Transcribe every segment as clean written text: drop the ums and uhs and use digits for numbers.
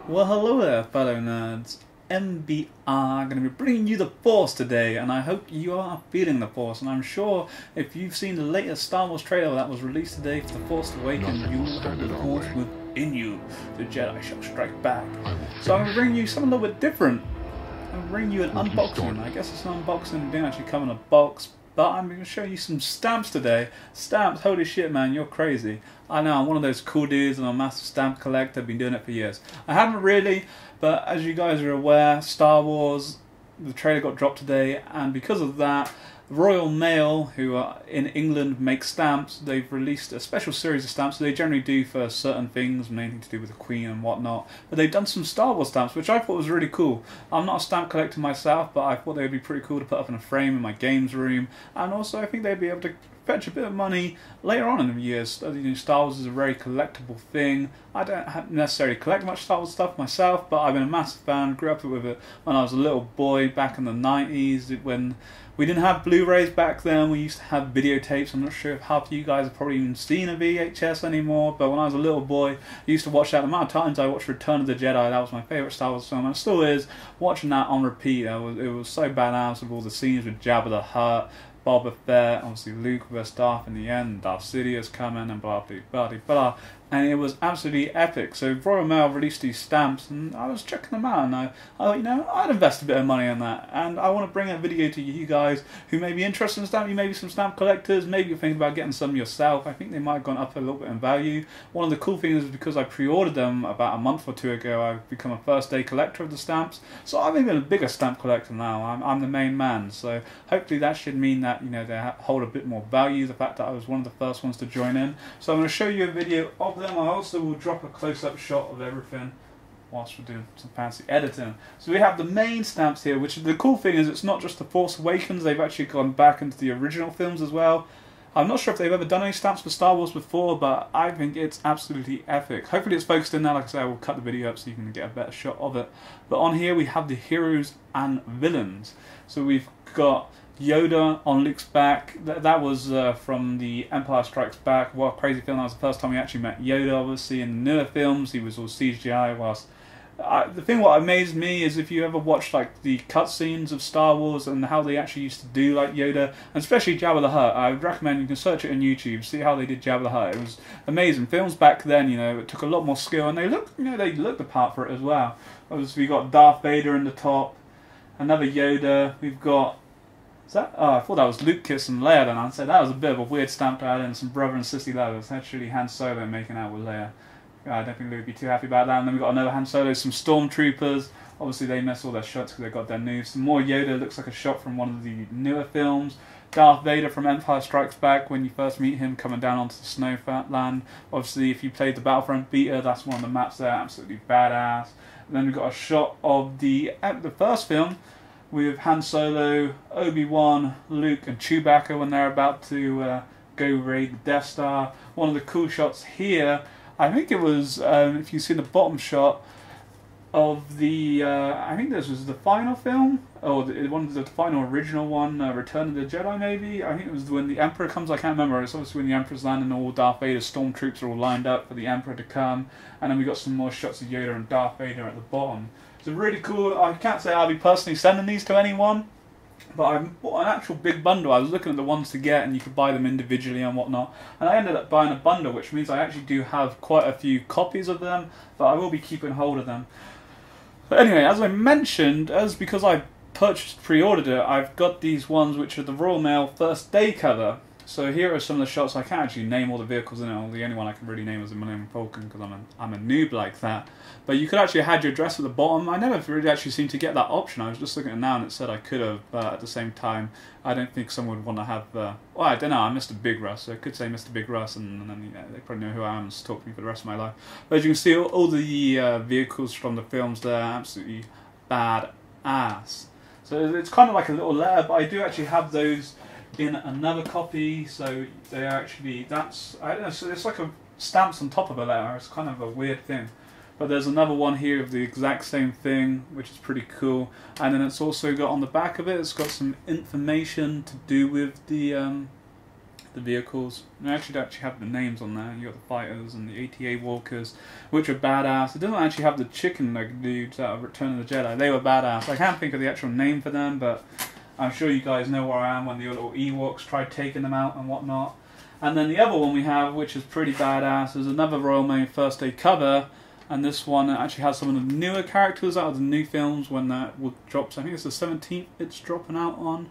Well, hello there, fellow nerds. MBR going to be bringing you the Force today, and I hope you are feeling the Force. And I'm sure if you've seen the latest Star Wars trailer that was released today for The Force Awakens, you will have the Force within you. The Jedi shall strike back. So I'm going to bring you something a little bit different. I'm going to bring you an unboxing. I guess it's an unboxing. It didn't actually come in a box, but I'm going to show you some stamps today. Stamps, holy shit, man, you're crazy. I know, I'm one of those cool dudes and I'm a massive stamp collector. I've been doing it for years. I haven't really, but as you guys are aware, Star Wars, the trailer got dropped today, and because of that, RoyalMail, who are in England, make stamps. They've released a special series of stamps. They generally do for certain things, mainly to do with the Queen and whatnot. But they've done some Star Wars stamps, which I thought was really cool. I'm not a stamp collector myself, but I thought they would be pretty cool to put up in a frame in my games room. And also, I think they'd be able to fetch a bit of money later on in the years. Star Wars is a very collectible thing. I don't necessarily collect much Star Wars stuff myself, but I've been a massive fan, grew up with it when I was a little boy back in the 90s, when we didn't have Blu-rays back then. We used to have videotapes. I'm not sure if half of you guys have probably even seen a VHS anymore, but when I was a little boy, I used to watch that. The amount of times I watched Return of the Jedi, that was my favourite Star Wars film, and it still is. Watching that on repeat, it was so badass with all the scenes with Jabba the Hutt, Boba Fett, obviously Luke versus Darth in the end, Darth Sidious coming and blah blah blah blah blah, and it was absolutely epic. So RoyalMail released these stamps, and I was checking them out, and I thought, you know, I'd invest a bit of money in that, and I want to bring a video to you guys who may be interested in stamp. You may be some stamp collectors, maybe you're thinking about getting some yourself. I think they might have gone up a little bit in value. One of the cool things is because I pre-ordered them about a month or two ago, I've become a first day collector of the stamps, so I'm even a bigger stamp collector now. I'm the main man, so hopefully that should mean that, you know, they hold a bit more value, the fact that I was one of the first ones to join in. So I'm going to show you a video of them. I also will drop a close-up shot of everything whilst we're doing some fancy editing. So we have the main stamps here, which the cool thing is it's not just The Force Awakens, they've actually gone back into the original films as well. I'm not sure if they've ever done any stamps for Star Wars before, but I think it's absolutely epic. Hopefully it's focused in there. Like I say, I will cut the video up so you can get a better shot of it. But on here we have the heroes and villains. So we've got Yoda on Luke's back. That was from the Empire Strikes Back. What a crazy film. That was the first time we actually met Yoda, obviously. In the newer films, he was all CGI, whilst the thing what amazed me is if you ever watched like the cutscenes of Star Wars and how they actually used to do like Yoda, and especially Jabba the Hutt. I would recommend you can search it on YouTube, see how they did Jabba the Hutt. It was amazing. Films back then, you know, it took a lot more skill, and they looked, you know, they looked the part for it as well. Obviously, we got Darth Vader in the top, another Yoda. We've got I thought that was Luke kissing Leia then. I'd say that was a bit of a weird stamp to add in, some brother and sister love. It's actually Han Solo making out with Leia. I don't think Luke would be too happy about that. And then we've got another Han Solo, some stormtroopers. Obviously they missed all their shots because they got their new. Some more Yoda, looks like a shot from one of the newer films. Darth Vader from Empire Strikes Back, when you first meet him coming down onto the snowland. Obviously if you played the Battlefront beta, that's one of the maps there, absolutely badass. And then we've got a shot of the first film, with Han Solo, Obi-Wan, Luke and Chewbacca when they're about to go raid the Death Star. One of the cool shots here, I think it was, if you see the bottom shot of the, I think this was the final film, or one of the final original one, Return of the Jedi maybe? I think it was when the Emperor comes, I can't remember. It's obviously when the Emperor's landing and all Darth Vader's stormtroopers are all lined up for the Emperor to come. And then we got some more shots of Yoda and Darth Vader at the bottom. So really cool. I can't say I'll be personally sending these to anyone, but I bought an actual big bundle. I was looking at the ones to get, and you could buy them individually and whatnot. And I ended up buying a bundle, which means I actually do have quite a few copies of them, but I will be keeping hold of them. But anyway, as I mentioned, because I pre-ordered it, I've got these ones which are the RoyalMail First Day cover. So here are some of the shots. I can't actually name all the vehicles in it. The only one I can really name is the Millennium Falcon because I'm a noob like that. But you could actually have your address at the bottom. I never really actually seemed to get that option. I was just looking at it now and it said I could have, but at the same time, I don't think someone would want to have. Well, I don't know. I'm Mr. Big Russ, so I could say Mr. Big Russ, and then, you know, they probably know who I am and talk to me for the rest of my life. But as you can see, all the vehicles from the films there are absolutely badass. So it's kind of like a little letter, but I do actually have those in another copy, so they are actually, I don't know, so it's like a stamps on top of a letter. It's kind of a weird thing. But there's another one here of the exact same thing, which is pretty cool. And then it's also got on the back of it, it's got some information to do with the the vehicles. They actually have the names on there. You got the fighters and the ATA walkers, which are badass. It doesn't actually have the chicken like dudes out of Return of the Jedi. They were badass. I can't think of the actual name for them, but I'm sure you guys know where I am when the little Ewoks tried taking them out and whatnot. And then the other one we have, which is pretty badass, is another RoyalMail First Day cover. And this one actually has some of the newer characters out of the new films when that drops. I think it's the 17th it's dropping out on.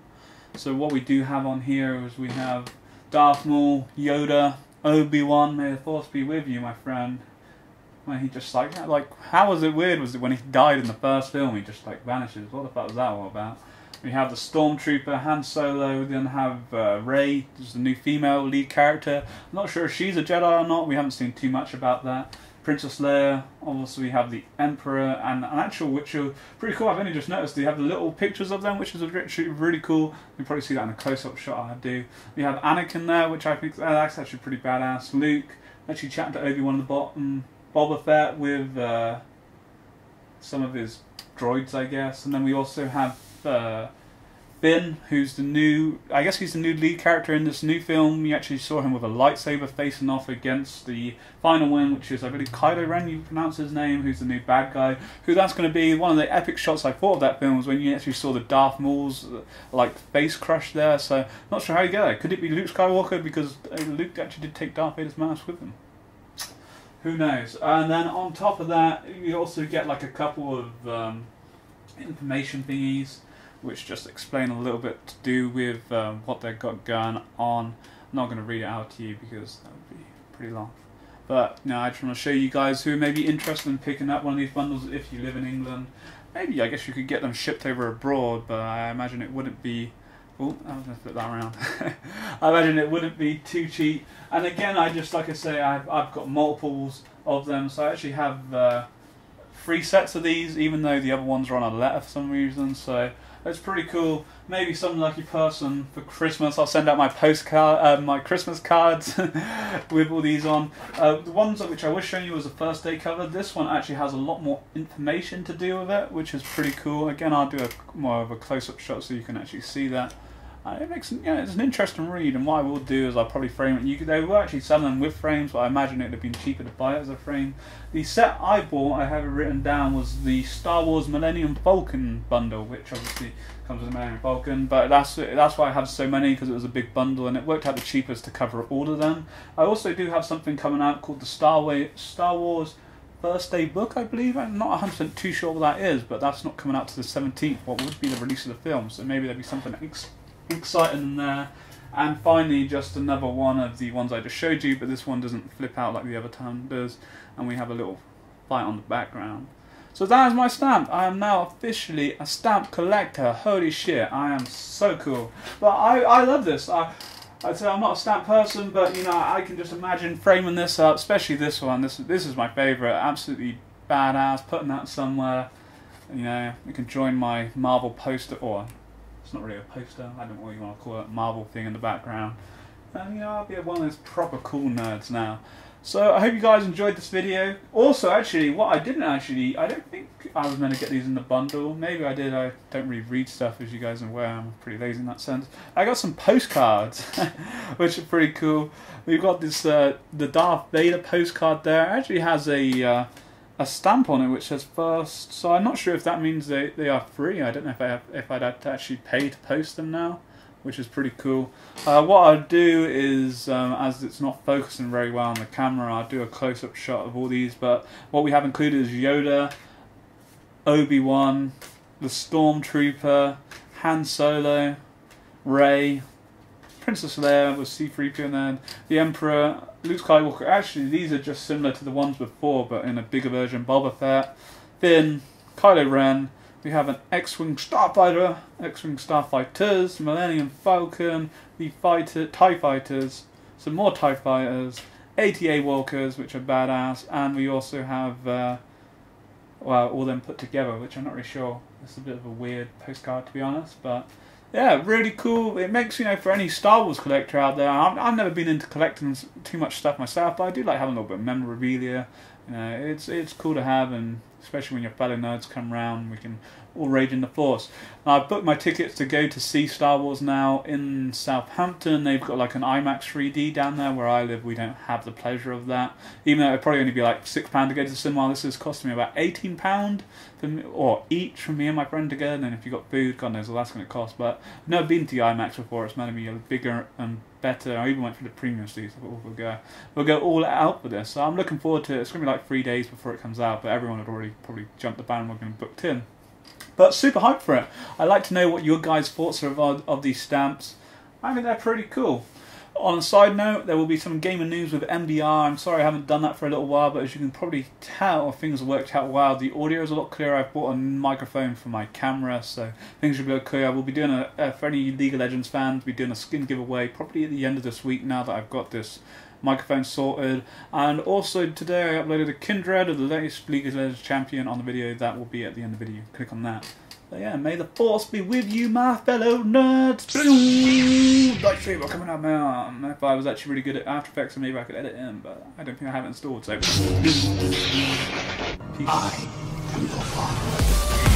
So what we do have on here is we have Darth Maul, Yoda, Obi-Wan, may the Force be with you, my friend. When he just like, how was it weird? Was it when he died in the first film, he just like vanishes? What the fuck was that all about? We have the Stormtrooper, Han Solo, we then have Rey, who's the new female lead character. I'm not sure if she's a Jedi or not, we haven't seen too much about that. Princess Leia, obviously we have the Emperor, and an actual, which are pretty cool. I've only just noticed they have the little pictures of them, which is actually really cool. You can probably see that in a close-up shot I do. We have Anakin there, which I think that's actually pretty badass. Luke, actually chatting to Obi-Wan at the bottom. Boba Fett with some of his droids, I guess. And then we also have Finn, who's the new, I guess he's the new lead character in this new film. You actually saw him with a lightsaber facing off against the final one, which is, I believe, Kylo Ren, you pronounce his name, who's the new bad guy. Who that's going to be one of the epic shots I thought of that film was when you actually saw the Darth Maul's like face crush there. So not sure how you get there. Could it be Luke Skywalker, because Luke actually did take Darth Vader's mask with him? Who knows? And then on top of that, you also get like a couple of information thingies, which just explain a little bit to do with what they've got going on. I'm not going to read it out to you because that would be pretty long. But no, I just want to show you guys who may be interested in picking up one of these bundles if you live in England. Maybe, I guess you could get them shipped over abroad, but I imagine it wouldn't be... Oh, I was going to flip that around. I imagine it wouldn't be too cheap. And again, I just, like I say, I've got multiples of them, so I actually have 3 sets of these, even though the other ones are on a letter for some reason, so it's pretty cool. Maybe some lucky person for Christmas, I'll send out my postcard, my Christmas cards with all these on. The ones which I was showing you was a First Day cover. This one actually has a lot more information to do with it, which is pretty cool. Again, I'll do more of a close-up shot so you can actually see that. It makes, it's an interesting read, and what I will do is I'll probably frame it. They were actually selling them with frames, but I imagine it would have been cheaper to buy it as a frame. The set I bought, I have it written down, was the Star Wars Millennium Falcon bundle, which obviously comes with the Millennium Falcon, but that's why I have so many, because it was a big bundle, and it worked out the cheapest to cover all of them. I also do have something coming out called the Star Wars First Day book, I believe. I'm not 100% too sure what that is, but that's not coming out to the 17th, what would be the release of the film, so maybe there'll be something exciting in there. And finally, just another one of the ones I just showed you, but this one doesn't flip out like the other time does, and we have a little fight on the background. So that is my stamp. I am now officially a stamp collector. Holy shit, I am so cool. But I love this. I'd say I'm not a stamp person, but you know, I can just imagine framing this up, especially this one. This is my favourite. Absolutely badass. Putting that somewhere. You know, you can join my Marvel poster, or it's not really a poster, I don't know what you want to call it, Marvel thing in the background. And you know, I'll be one of those proper cool nerds now. So I hope you guys enjoyed this video. Also, actually, what I don't think I was meant to get these in the bundle. Maybe I did. I don't really read stuff, as you guys are aware. I'm pretty lazy in that sense. I got some postcards, which are pretty cool. We've got this the Darth Vader postcard there. It actually has a stamp on it which says first, so I'm not sure if that means they are free. I don't know if I'd have to actually pay to post them now, which is pretty cool. What I'll do is, as it's not focusing very well on the camera, I'll do a close-up shot of all these, but what we have included is Yoda, Obi-Wan, the Stormtrooper, Han Solo, Rey, Princess Leia with C-3PO, and then the Emperor, Luke Skywalker. Actually, these are just similar to the ones before, but in a bigger version. Boba Fett, Finn, Kylo Ren. We have an X-Wing Starfighter, X-Wing Starfighters, Millennium Falcon, the TIE Fighters, some more TIE Fighters, ATA Walkers, which are badass, and we also have, well, all them put together, which I'm not really sure. It's a bit of a weird postcard, to be honest, but yeah, really cool. It makes, you know, for any Star Wars collector out there, I've never been into collecting too much stuff myself, but I do like having a little bit of memorabilia. You know, it's cool to have, and especially when your fellow nerds come round. We can all rage in the Force. I've booked my tickets to go to see Star Wars now in Southampton. They've got like an IMAX 3D down there. Where I live, we don't have the pleasure of that. Even though it'd probably only be like £6 to go to the cinema, this is costing me about £18 for me, or each for me and my friend together. And then if you got food, God knows what that's going to cost. But I've never been to the IMAX before. It's meant to be a bigger and better. I even went for the premium seats. I thought we'll go all out for this. So I'm looking forward to it. It's going to be like 3 days before it comes out, but everyone had already probably jumped the bandwagon and booked in. But super hyped for it. I'd like to know what your guys' thoughts are of these stamps. I think they're pretty cool. On a side note, there will be some gaming news with MBR. I'm sorry I haven't done that for a little while, but as you can probably tell, things have worked out well. The audio is a lot clearer. I've bought a microphone for my camera, so things should be a lot clearer. We'll be doing for any League of Legends fans, we'll be doing a skin giveaway probably at the end of this week now that I've got this microphone sorted. And also today I uploaded a Kindred of the latest League of Legends champion on the video. That will be at the end of the video. Click on that. But yeah, may the Force be with you, my fellow nerds. Lightsaber coming out, man. If I was actually really good at After Effects, then maybe I could edit in, but I don't think I have it installed. So, peace. I am your father.